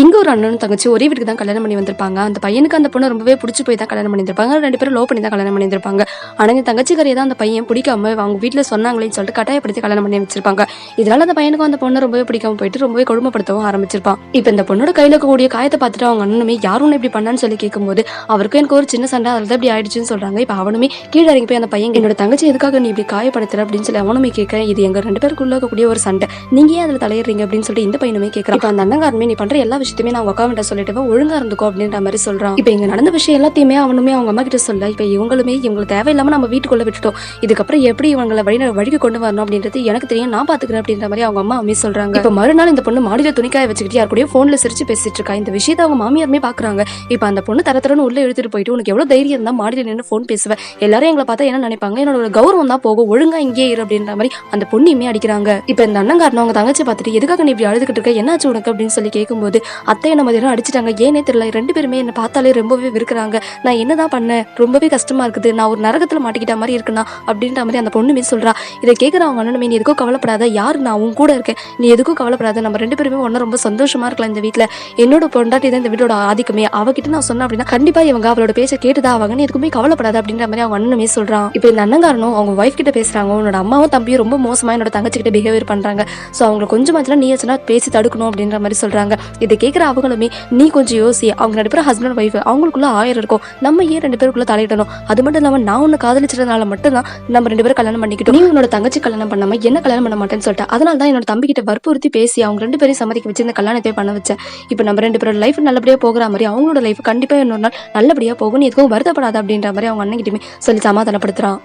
இங்க ஒரு அண்ணனும் தங்கச்சி ஒரே வீட்டுக்கு தான் கல்யாணம் பண்ணி வந்திருப்பாங்க. அந்த பையனுக்கு அந்த பொண்ணு ரொம்பவே புடிச்சு போய் தான் கல்யாணம் பண்ணியிருந்திருப்பாங்க. 2 பேரும் லவ் பண்ணி தான் கல்யாணம் பண்ணியிருந்திருப்பாங்க. ஆனா இந்த தங்கச்சிக்காரியை தான் அந்த பையன் பிடிக்காம அவங்க வீட்ல சொன்னாங்களேன்னு சொல்லிட்டு கட்டாயப்படுத்தி கல்யாணம் பண்ணி வச்சிருப்பாங்க. இதனால அந்த பையனுக்கும் அந்த பொண்ணு ரொம்பவே பிடிக்காம போயிட்டு ரொம்பவே கொடுமைப்படுத்தவும் ஆரம்பிச்சிருப்பான். இப்ப இந்த பொண்ணோட கையில இருக்கக்கூடிய காயத்தை பார்த்துட்டு அவங்க அண்ணனுமே யாரும் இப்படி பண்ணான்னு சொல்லி கேட்கும்போது அவருக்கும் எனக்கு ஒரு சின்ன சண்டை அதில் இப்படி ஆயிடுச்சுன்னு சொல்றாங்க. இப்ப அவனுமே கீழே இறங்கி போய் அந்த பையன் என்னோட தங்கச்சி எதுக்காக நீ இப்படி காயப்படுத்துற அப்படின்னு சொல்லி அவனுமே கேட்க இது எங்க 2 பேருக்குள்ள இருக்கக்கூடிய ஒரு சண்டை, நீங்க ஏன் அதுல தலையிடுறீங்க அப்படின்னு சொல்லிட்டு இந்த பையனுமே கேட்கறான். இப்ப அந்த அண்ணங்காரமே நீ பண்ற எல்லா விஷயத்தையுமே நான் உட்காந்து சொல்லிட்டு ஒழுங்கா இருந்துக்கோ அப்படின்ற மாதிரி சொல்றான். இப்ப இங்க நடந்த விஷயம் எல்லாத்தையுமே அவனுமே அவங்க அம்மா கிட்ட சொல்ல இப்ப இவங்களுமே இவங்களுக்கு தேவையில்லாம நம்ம வீட்டுக்குள்ள விட்டுட்டோம், இதுக்கப்புறம் எப்படி இவங்களை வழிக்கு கொண்டு வரணும் அப்படின்றது எனக்கு தெரியும், நான் பாத்துக்கிறேன் அப்படின்ற மாதிரி அவங்க அம்மா சொல்றாங்க. இப்ப மறுநாள் இந்த பொண்ணு மாடியில துணிக்காய வச்சுக்கிட்டு யார் கூட போன்ல சிரிச்சு பேசிட்டு இருக்கா. இந்த விஷயத்தை அவங்க மாமியாருமே பாக்குறாங்க. இப்ப அந்த பொண்ணு தரத்தரன்னு உள்ள எடுத்துட்டு போயிட்டு உனக்கு எவ்வளவு தைரியம் இருந்தா மாடியில நின்று போன் பேசுவேன், எல்லாரும் எங்களை பார்த்தா என்ன நினைப்பாங்க, என்னோட கௌரவம் தான் போகும், ஒழுங்கா இங்கே இரு அப்படின்ற மாதிரி அந்த பொண்ணுமே அடிக்கிறாங்க. இப்ப இந்த அண்ணங்காரன் அவங்க தங்கச்சி பார்த்துட்டு எதுக்காக நீ இப்படி அழுதுகிட்டு இருக்க, என்னாச்சு உனக்கு அப்படின்னு சொல்லி கேட்கும்போது அத்தை என்ன மாதிரி அடிச்சிட்டாங்க, ஏனே தெரியல, 2 பேருமே என்ன பார்த்தாலே ரொம்பவே விருக்குறாங்க, நான் என்னதான் பண்ணேன், ரொம்பவே கஷ்டமா இருக்குது, நான் ஒரு நரகத்துல மாட்டிக்கிட்ட மாதிரி இருக்குண்ணா அப்படின்ற மாதிரி அந்த பொண்ணுமே சொல்றா. இதை கேட்குற அவங்க அண்ணனுமே நீ எதுக்கும் கவலைப்படாத, யாரு நான் உன் கூட இருக்கேன், நீ எதுக்கும் கவலைப்படாத, நம்ம 2 பேருமே ஒன்னும் ரொம்ப சந்தோஷமா இருக்கலாம் இந்த வீட்டுல, என்னோட பொண்டாட்டி தான் இந்த வீட்டோட ஆதிக்கமே, அவகிட்ட நான் சொன்னேன் அப்படின்னா கண்டிப்பா இவங்க அவளோட பேச்ச கேட்டுதான் அவங்க, நீ எதுக்குமே கவலைப்படாத அப்படின்ற மாதிரி அவங்க அண்ணனுமே சொல்றான். இப்ப இந்த அண்ணங்காரனும் அவங்க ஒய்ஃப் கிட்ட பேசுறாங்க, உன்னோட அம்மாவும் தம்பியும் ரொம்ப மோசமா என்னோட தங்கச்சி கிட்ட பிஹேவியர் பண்றாங்க, சோ அவங்க கொஞ்சமாச்சும் நீ பேசி தடுக்கணும் அப்படின்ற மாதிரி சொல்றாங்க. இதை கேட்கிற அவங்களுமே நீ கொஞ்சம் யோசி, அவங்க 2 பேரும் ஹஸ்பண்ட் ஒய்ஃப், அவங்களுக்குள்ள 1000 இருக்கும், நம்ம ஏன் 2 பேருக்குள்ள தலையிடணும், அது மட்டும் இல்லாம நான் உன்னை காதலிச்சதுனால மட்டும்தான் நம்ம 2 பேரும் கல்யாணம் பண்ணிக்கிட்டோம், நீ உன்னோட தங்கச்சி கல்யாணம் பண்ணாம என்ன கல்யாணம் பண்ண மாட்டேன்னு சொல்லிட்டு அதனால தான் என்னோட தம்பி கிட்ட வற்புறுத்தி பேசி அவங்க 2 பேரையும் சம்மதிக்க வச்சு இந்த கல்யாணத்தை பண்ண வச்சேன். இப்போ நம்ம 2 பேரோட லைஃப் நல்லபடியா போகிற மாதிரி அவங்களோட லைஃப் கண்டிப்பா இன்னொரு நாள் நல்லபடியா போகும், நீ எதுவும் வருத்தப்படாத அப்படின்ற மாதிரி அவங்க அண்ணன் கிட்டயுமே சொல்லி சமாதானப்படுத்துறான்.